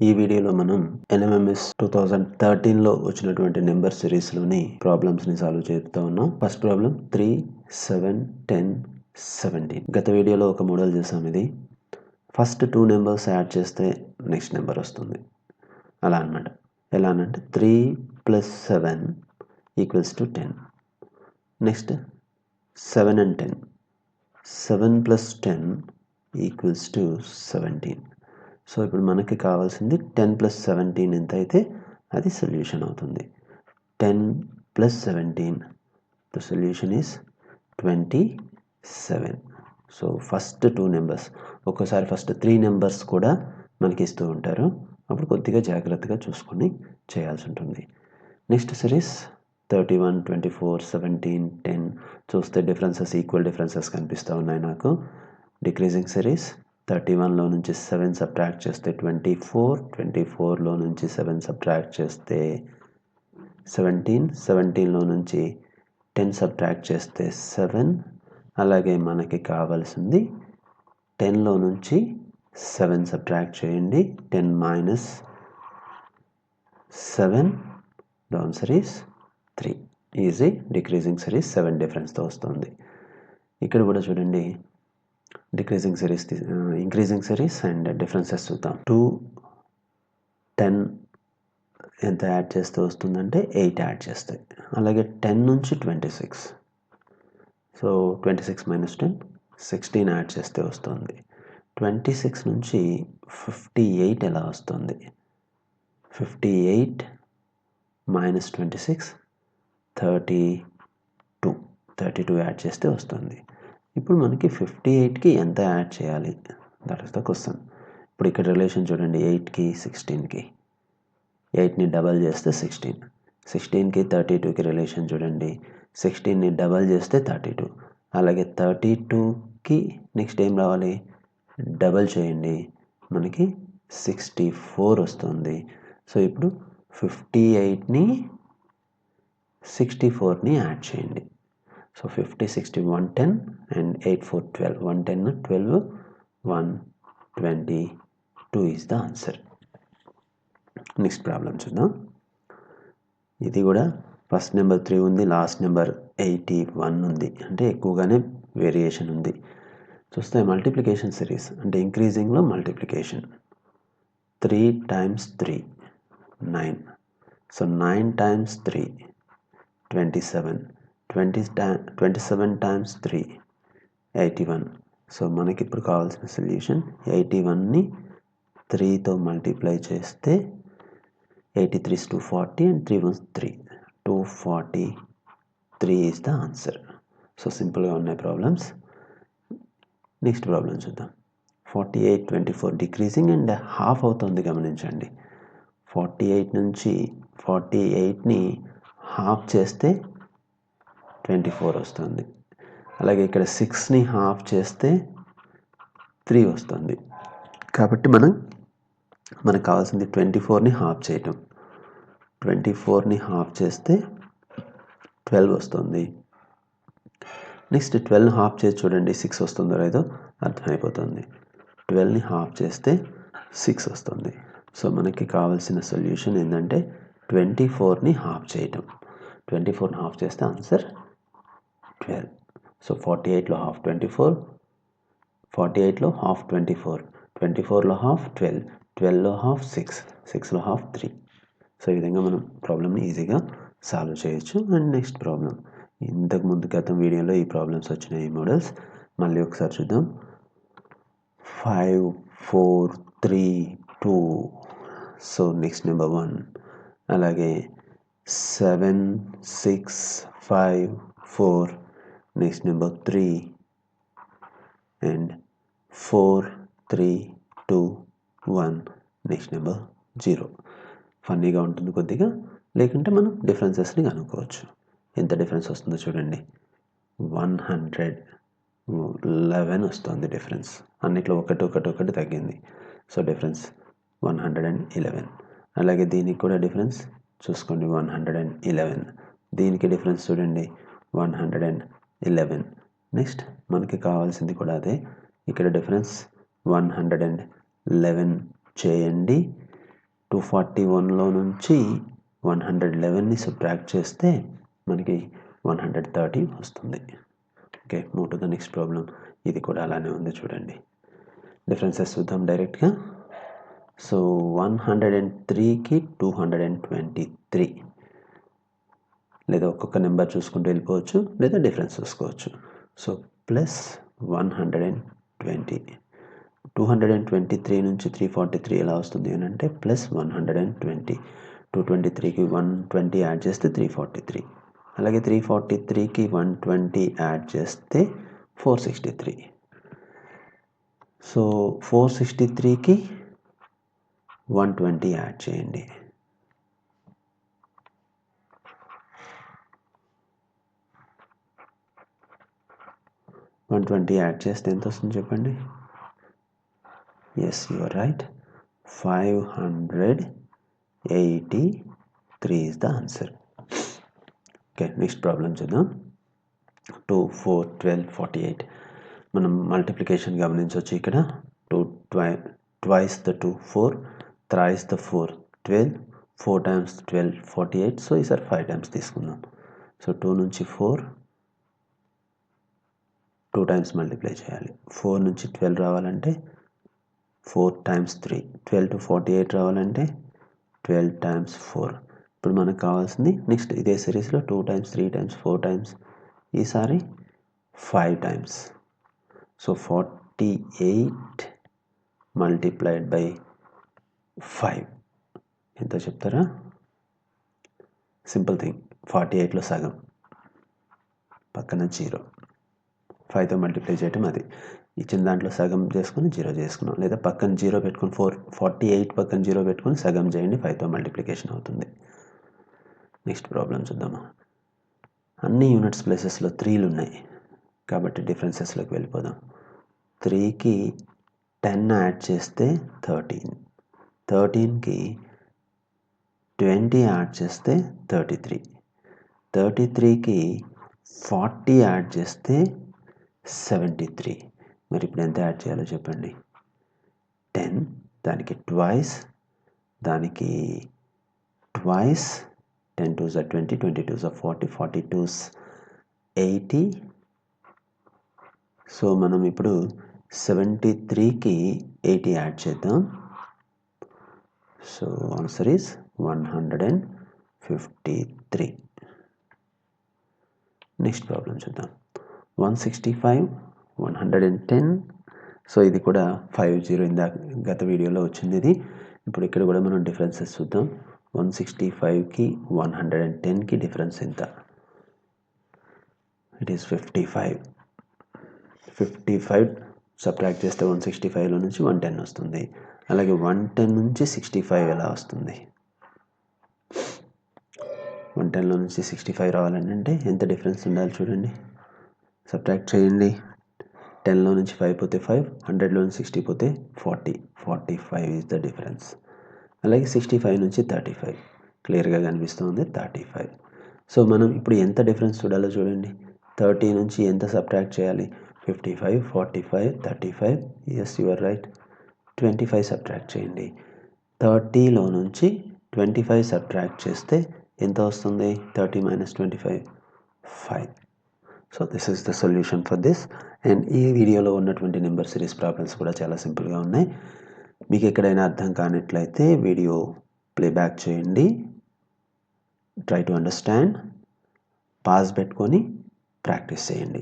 ఈ వీడియోలో మనం NMMS 2013లో వచ్చినటువంటి నెంబర్ సిరీస్లోని ప్రాబ్లమ్స్ని సాల్వ్ చేస్తూ ఉన్నాం. First problem 3, 7, 10, 17. గత వీడియోలో ఒక మోడల్ చేసాం. ఇది ఫస్ట్ 2 నెంబర్స్ యాడ్ చేస్తే నెక్స్ట్ నెంబర్ వస్తుంది అలా అన్నమాట. ఎలా అంటే 3 + 7 = 10. Next 7 and 10. 7 + 10 = 17. సో ఇప్పుడు మనకి కావాల్సింది 10 + 17 ఎంత అయితే అది సొల్యూషన్ అవుతుంది. 10 + 17 the solution is 27. So first 2 numbers, ఒక్కోసారి ఫస్ట్ 3 నెంబర్స్ కూడా మనకి ఇస్తూ ఉంటారు. అప్పుడు కొద్దిగా జాగ్రత్తగా చూసుకొని చేయాల్సి ఉంటుంది. నెక్స్ట్ సిరీస్ 31, 24, 17, 10 చూస్తే ఈక్వల్ డిఫరెన్సెస్ కనిపిస్తూ ఉన్నాయి నాకు. డిక్రీజింగ్ సిరీస్ 31లో నుంచి 7 సబ్ట్రాక్ట్ చేస్తే 24, 24లో నుంచి 7 సబ్ట్రాక్ట్ చేస్తే 17, 17లో నుంచి 10 సబ్ట్రాక్ట్ చేస్తే 7. అలాగే మనకి కావాల్సింది 10లో నుంచి 7 సబ్ట్రాక్ట్ చేయండి. 10 - 7 the answer is 3. Easy decreasing series 7 డిఫరెన్స్తో వస్తుంది. ఇక్కడ కూడా చూడండి, decreasing series increasing series and differences చూద్దాం. 2, 10 ఎంత యాడ్ చేస్తే వస్తుందంటే 8 యాడ్ చేస్తాయి. అలాగే 10 నుంచి 26, సో 26 - 10 16 యాడ్ చేస్తే వస్తుంది. 26 నుంచి 58 ఎలా వస్తుంది? 58 - 26 32 యాడ్ చేస్తే వస్తుంది. ఇప్పుడు మనకి 58కి ఎంత యాడ్ చేయాలి? That is the question. ఇప్పుడు ఇక్కడ రిలేషన్ చూడండి, 8కి 16కి. 8ని డబల్ చేస్తే 16, 16కి 32కి రిలేషన్ చూడండి, 16ని డబల్ చేస్తే 32. అలాగే 32కి నెక్స్ట్ ఏం రావాలి? డబల్ చేయండి, మనకి 64 వస్తుంది. సో ఇప్పుడు 58ని 64ని యాడ్ చేయండి. So 50, 60, 110 and 8, 4, 12. 110, 12, 122 is the answer. Next problem చూద్దాం. ఇది కూడా ఫస్ట్ నెంబర్ 3 ఉంది, లాస్ట్ నెంబర్ 81 ఉంది. అంటే ఎక్కువగానే వేరియేషన్ ఉంది. చూస్తే మల్టిప్లికేషన్ సిరీస్ అంటే ఇంక్రీజింగ్లో మల్టిప్లికేషన్. 3 × 3 9. సో 9 × 3 27. 27 × 3 81. సో మనకి ఇప్పుడు కావాల్సిన సొల్యూషన్ 81ని 3తో మల్టిప్లై చేస్తే 83 is 240 and 3 1s 3. 243 is the answer. So సింపుల్గా ఉన్నాయి ప్రాబ్లమ్స్. నెక్స్ట్ ప్రాబ్లం చూద్దాం. 48, 24 డిక్రీజింగ్ అండ్ హాఫ్ అవుతుంది, గమనించండి. 48 నుంచి 48ని హాఫ్ చేస్తే 24 వస్తుంది. అలాగే ఇక్కడ 6ని హాఫ్ చేస్తే 3 వస్తుంది. కాబట్టి మనకు కావాల్సింది 24ని హాఫ్ చేయటం. 24ని హాఫ్ చేస్తే 12 వస్తుంది. నెక్స్ట్ 12ని హాఫ్ చేసి చూడండి, 6 వస్తుందో లేదో అర్థమైపోతుంది. 12ని హాఫ్ చేస్తే 6 వస్తుంది. సో మనకి కావాల్సిన సొల్యూషన్ ఏంటంటే 24ని హాఫ్ చేయటం. 24ని హాఫ్ చేస్తే ఆన్సర్ 12. సో 48లో హాఫ్ 24, 48లో హాఫ్ 24, 24లో హాఫ్ 12, 12లో హాఫ్ 6, 6లో హాఫ్ 3. సో ఈ విధంగా మనం ప్రాబ్లమ్ని ఈజీగా సాల్వ్ చేయొచ్చు. అండ్ నెక్స్ట్ ప్రాబ్లం, ఇంతకుముందు గతం వీడియోలో ఈ ప్రాబ్లమ్స్ వచ్చినాయి, ఈ మోడల్స్. మళ్ళీ ఒకసారి చూద్దాం. 5, 4, 3, 2. So next number 1. అలాగే 7, 6, 5, 4. Next number 3 and 4, 3, 2, 1. Next number 0. ఫన్నీగా ఉంటుంది కొద్దిగా, లేకుంటే మనం డిఫరెన్సెస్ని కనుక్కోవచ్చు. ఎంత డిఫరెన్స్ వస్తుందో చూడండి. 111 వస్తుంది డిఫరెన్స్. అన్నిట్లో ఒకటి తగ్గింది. So difference 111. అలాగే దీనికి కూడా డిఫరెన్స్ చూసుకోండి, 111. దీనికి డిఫరెన్స్ చూడండి, 111. నెక్స్ట్ మనకి కావాల్సింది కూడా అదే. ఇక్కడ డిఫరెన్స్ 111 చేయండి. 241లో నుంచి 111ని సబ్ట్రాక్ట్ చేస్తే మనకి 130 వస్తుంది. Okay, move to the next problem. ఇది కూడా అలానే ఉంది చూడండి. డిఫరెన్సెస్ చూద్దాం డైరెక్ట్గా. సో 103కి 223, లేదా ఒక్కొక్క నెంబర్ చూసుకుంటూ వెళ్ళిపోవచ్చు, లేదా డిఫరెన్స్ చూసుకోవచ్చు. సో ప్లస్ 120, 223 నుంచి 343 ఎలా వస్తుంది అని అంటే ప్లస్ 120. 223కి 120 యాడ్ చేస్తే 343, అలాగే 343కి 120 యాడ్ చేస్తే 463. సో 463కి 120 యాడ్ చేయండి. యాడ్ చేస్తే ఎంత వస్తుంది చెప్పండి? Yes, you are right. 583 is the answer. Okay, next problem చూద్దాం. 2, 4, 12, 48. మనం మల్టిప్లికేషన్ గమనించవచ్చు ఇక్కడ. 2 twice the 2 4, thrice the 4 12, 4 times 12 48. So ఈసారి 5 టైమ్స్ తీసుకుందాం. సో 2 నుంచి 4 2 టైమ్స్ మల్టిప్లై చేయాలి. 4 నుంచి 12 రావాలంటే 4 times 3, 12 to 48 రావాలంటే 12 times 4. ఇప్పుడు మనకు కావాల్సింది నెక్స్ట్ ఇదే సిరీస్లో 2 times 3 times 4 times, ఈసారి 5 టైమ్స్. సో 48 మల్టిప్లైడ్ బై 5 ఎంత చెప్తారా? సింపుల్ థింగ్, 48లో సగం పక్కన 0, 5తో మల్టిప్లై చేయటం. అది ఇచ్చిన దాంట్లో సగం చేసుకొని 0 చేసుకున్నాం, లేదా పక్కన 0 పెట్టుకొని 48 పక్కన 0 పెట్టుకొని సగం చేయండి, 5తో మల్టిప్లికేషన్ అవుతుంది. నెక్స్ట్ ప్రాబ్లం చూద్దాము. అన్ని యూనిట్స్ ప్లేసెస్లో 3లు ఉన్నాయి కాబట్టి డిఫరెన్సెస్లోకి వెళ్ళిపోదాం. 3కి 10 యాడ్ చేస్తే 13, 13కి 20 యాడ్ చేస్తే 33, 33కి 40 యాడ్ చేస్తే 73. మరి ఇప్పుడు ఎంత యాడ్ చేయాలో చెప్పండి? 10, దానికి ట్వైస్, దానికి twice, 10 2s are 20, 20 2s are 40, 40 2s 80. So మనం ఇప్పుడు 73కి 80 యాడ్ చేద్దాం. So answer is 153. Next problem చూద్దాం. 165, 110. సో ఇది కూడా 50 గత వీడియోలో వచ్చింది ఇది. ఇప్పుడు ఇక్కడ కూడా మనం డిఫరెన్సెస్ చూద్దాం. 165కి 110కి డిఫరెన్స్ ఎంత? It is 55. 55 సబ్ట్రాక్ట్ చేస్తే 165లో నుంచి 110 వస్తుంది. అలాగే 110 నుంచి 65 ఎలా వస్తుంది? 110లో నుంచి 65 రావాలంటే ఎంత డిఫరెన్స్ ఉండాలి చూడండి. సబ్ట్రాక్ట్ చేయండి. 10లో నుంచి 5 పోతే 5, 100లో నుంచి 60 పోతే 40, 45 ఈజ్ ద డిఫరెన్స్. అలాగే 65 నుంచి 35 క్లియర్గా కనిపిస్తుంది, 35. సో మనం ఇప్పుడు ఎంత డిఫరెన్స్ చూడాలో చూడండి. 30 నుంచి ఎంత సబ్ట్రాక్ట్ చేయాలి? 55, 45, 35. Yes, you are right. 25 subtract చేయండి. 30లో నుంచి 25 సబ్ట్రాక్ట్ చేస్తే ఎంత వస్తుంది? 30 minus 25, 5. So this is the solution for this. And ఈ వీడియోలో ఉన్నటువంటి నెంబర్ సిరీస్ ప్రాబ్లమ్స్ కూడా చాలా సింపుల్గా ఉన్నాయి. మీకు ఎక్కడైనా అర్థం కానట్లయితే వీడియో ప్లేబ్యాక్ చేయండి, ట్రై టు అండర్స్టాండ్, పాజ్ పెట్టుకొని ప్రాక్టీస్ చేయండి.